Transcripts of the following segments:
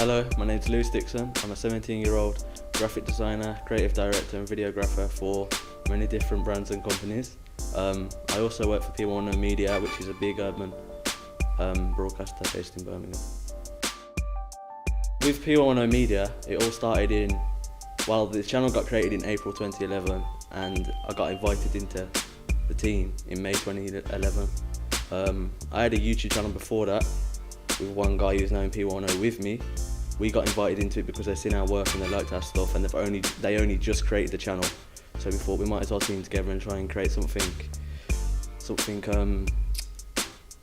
Hello, my name's Lewis Dixon. I'm a 17-year-old graphic designer, creative director and videographer for many different brands and companies. I also work for P1 Media, which is a big urban broadcaster based in Birmingham. With P1 Media, it all started the channel got created in April 2011 and I got invited into the team in May 2011. I had a YouTube channel before that with one guy who's now in P1 with me. We got invited into it because they've seen our work and they liked our stuff, and they only just created the channel. So we thought we might as well team together and try and create something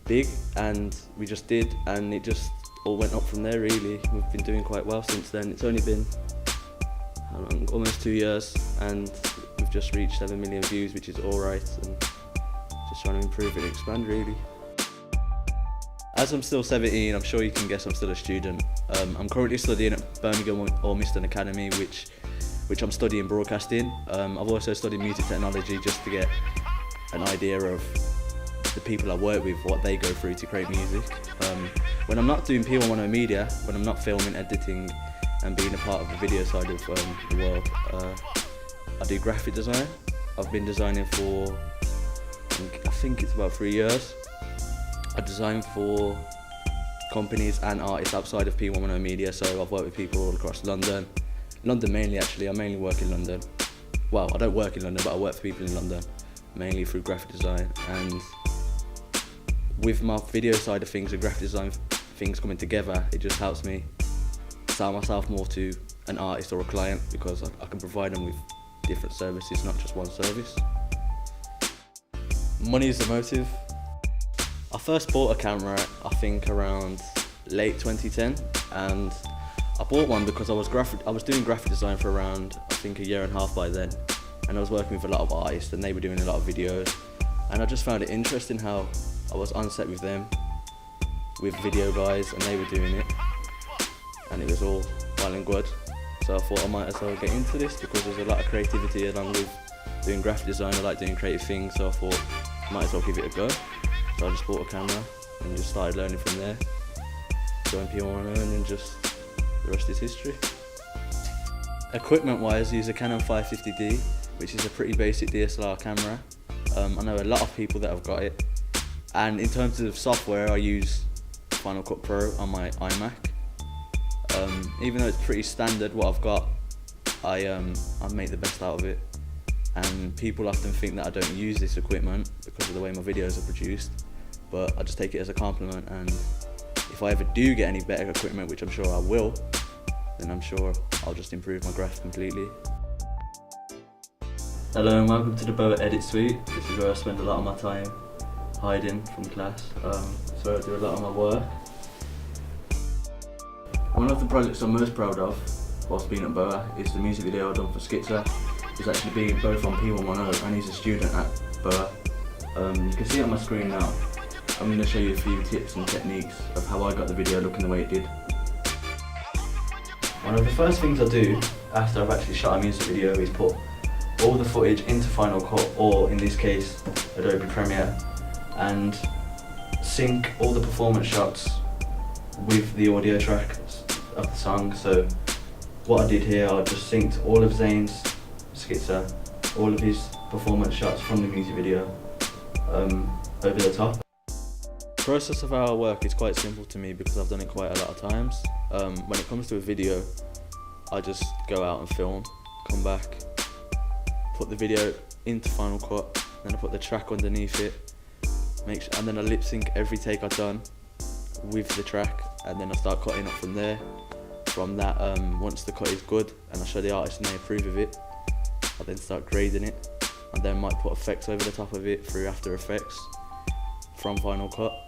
big, and we just did, and it just all went up from there really. We've been doing quite well since then. It's only been how long? Almost 2 years, and we've just reached 7 million views, which is alright, and just trying to improve and expand really. As I'm still 17, I'm sure you can guess I'm still a student. I'm currently studying at Birmingham Ormiston Academy, which I'm studying broadcasting. I've also studied music technology just to get an idea of the people I work with, what they go through to create music. When I'm not doing P1 Media, when I'm not filming, editing and being a part of the video side of the world, I do graphic design. I've been designing for, I think it's about 3 years. I design for companies and artists outside of P1 Media, so I've worked with people all across London. London mainly actually, I mainly work in London. Well, I don't work in London, but I work for people in London, mainly through graphic design. And with my video side of things and graphic design things coming together, it just helps me sell myself more to an artist or a client, because I can provide them with different services, not just one service. Money is the motive. I first bought a camera, I think around late 2010, and I bought one because I was doing graphic design for around, I think, 1.5 years by then, and I was working with a lot of artists and they were doing a lot of videos, and I just found it interesting how I was on set with them, with video guys, and they were doing it, and it was all well and good. So I thought I might as well get into this because there's a lot of creativity along with doing graphic design. I like doing creative things, so I thought I might as well give it a go. So I just bought a camera and just started learning from there. Joined P1 and then just the rest is history. Equipment wise, I use a Canon 550D, which is a pretty basic DSLR camera. I know a lot of people that have got it. And in terms of software, I use Final Cut Pro on my iMac. Even though it's pretty standard what I've got, I make the best out of it. And people often think that I don't use this equipment because of the way my videos are produced, but I just take it as a compliment, and if I ever do get any better equipment, which I'm sure I will, then I'm sure I'll just improve my graph completely. Hello and welcome to the BOA Edit Suite. This is where I spend a lot of my time hiding from class, so I do a lot of my work. One of the projects I'm most proud of whilst being at BOA is the music video I've done for Skitzer. He's actually being both on P110 and he's a student at BOA. You can see it on my screen now. I'm going to show you a few tips and techniques of how I got the video looking the way it did. One of the first things I do after I've actually shot a music video is put all the footage into Final Cut, or in this case Adobe Premiere, and sync all the performance shots with the audio track of the song. So what I did here, I just synced all of Zayn's Skitzer, all of his performance shots from the music video over the top. The process of how I work is quite simple to me because I've done it quite a lot of times. When it comes to a video, I just go out and film, come back, put the video into Final Cut, then I put the track underneath it, and then I lip sync every take I've done with the track, and then I start cutting up from there. From that, once the cut is good and I show the artist and they approve of it, I then start grading it, and then might put effects over the top of it through After Effects from Final Cut.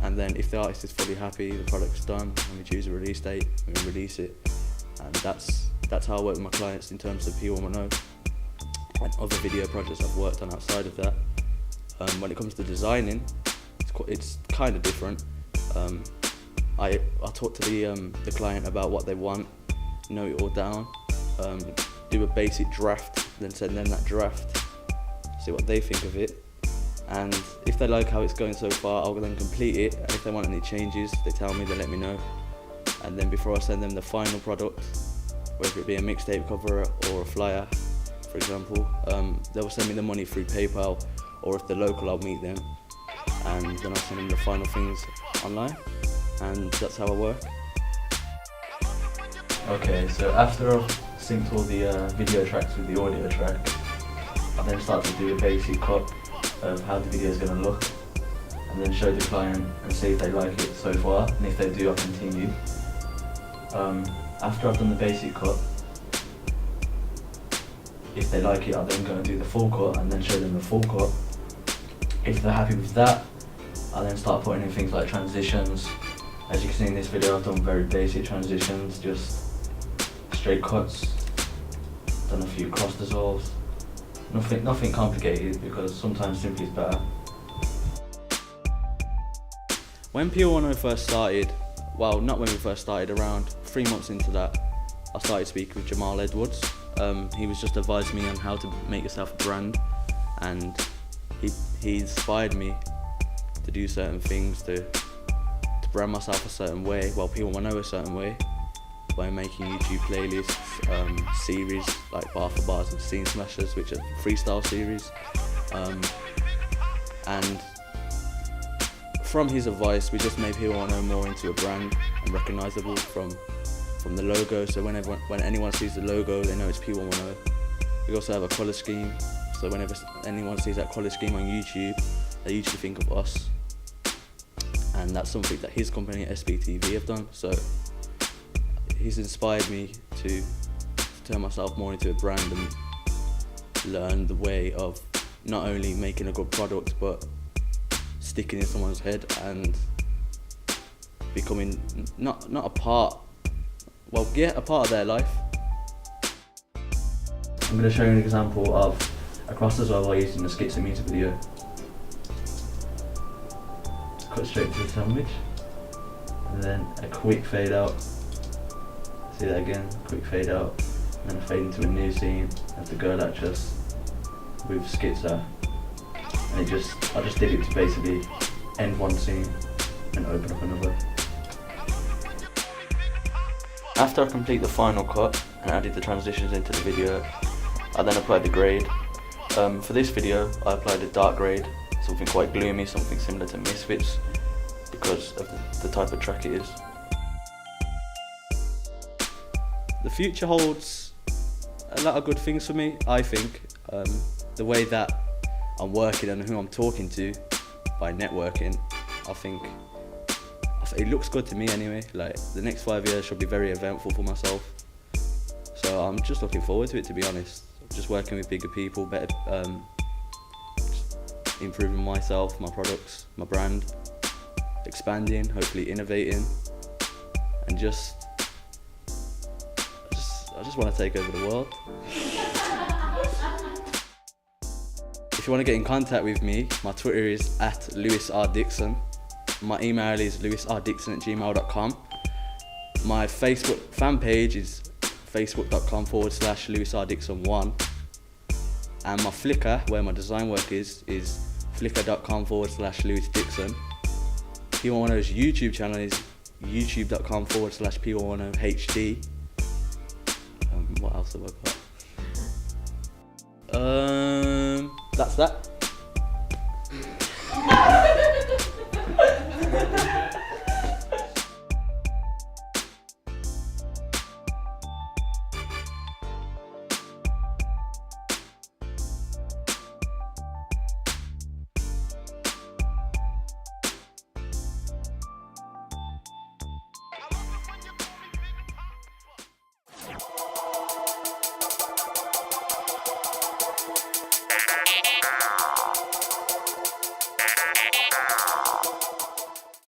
And then if the artist is fully happy, the product's done, and we choose a release date, we release it. And that's how I work with my clients in terms of P110 and other video projects I've worked on outside of that. When it comes to designing, it's kind of different. I talk to the client about what they want, note it all down, do a basic draft, then send them that draft, see what they think of it, and if they like how it's going so far, I'll then complete it, and if they want any changes, they tell me, they let me know, and then before I send them the final product, whether it be a mixtape cover or a flyer, for example, they will send me the money through PayPal, or if they're local, I'll meet them, and then I'll send them the final things online, and that's how I work. Okay, so after I've synced all the video tracks with the audio track, I then start to do a basic cut of how the video is going to look, and then show the client and see if they like it so far, and if they do, I'll continue. After I've done the basic cut, if they like it, I'll then go and do the full cut and then show them the full cut. If they're happy with that, I'll then start putting in things like transitions. As you can see in this video, I've done very basic transitions, just straight cuts, done a few cross dissolves. Nothing complicated, because sometimes simply is better. When P110 first started, well, not when we first started, around 3 months into that, I started speaking with Jamal Edwards. He was just advising me on how to make yourself a brand, and he inspired me to do certain things, to brand myself a certain way, well, people want to know a certain way, by making YouTube playlists, series like Bar for Bars and Scene Smashers, which are freestyle series. And from his advice, we just made people want to know more into a brand and recognisable from the logo. So when anyone sees the logo, they know it's P110. We also have a colour scheme, so whenever anyone sees that colour scheme on YouTube, they usually think of us. And that's something that his company SBTV have done. So he's inspired me to turn myself more into a brand and learn the way of not only making a good product, but sticking in someone's head and becoming not a part, well, yeah, a part of their life. I'm going to show you an example of a cross dissolve while using the skits and music video. Cut straight to the sandwich, and then a quick fade out. See that again, quick fade out, and then a fade into a new scene of the girl actress with Skitzer. And I just did it to basically end one scene and open up another. After I complete the final cut and added the transitions into the video, I then applied the grade. For this video, I applied a dark grade, something quite gloomy, something similar to Misfits, because of the type of track it is. The future holds a lot of good things for me, I think. The way that I'm working and who I'm talking to by networking, I think it looks good to me anyway. Like, the next 5 years should be very eventful for myself. So I'm just looking forward to it, to be honest. Just working with bigger people, better, improving myself, my products, my brand, expanding, hopefully innovating, and I just want to take over the world. If you want to get in contact with me, my Twitter is @LewisRDixon. My email is lewisrdixon@gmail.com. My Facebook fan page is facebook.com/LewisRDixon1. And my Flickr, where my design work is flickr.com/LewisDixon. P110's YouTube channel is youtube.com/P110HD. What else have I got? That's that.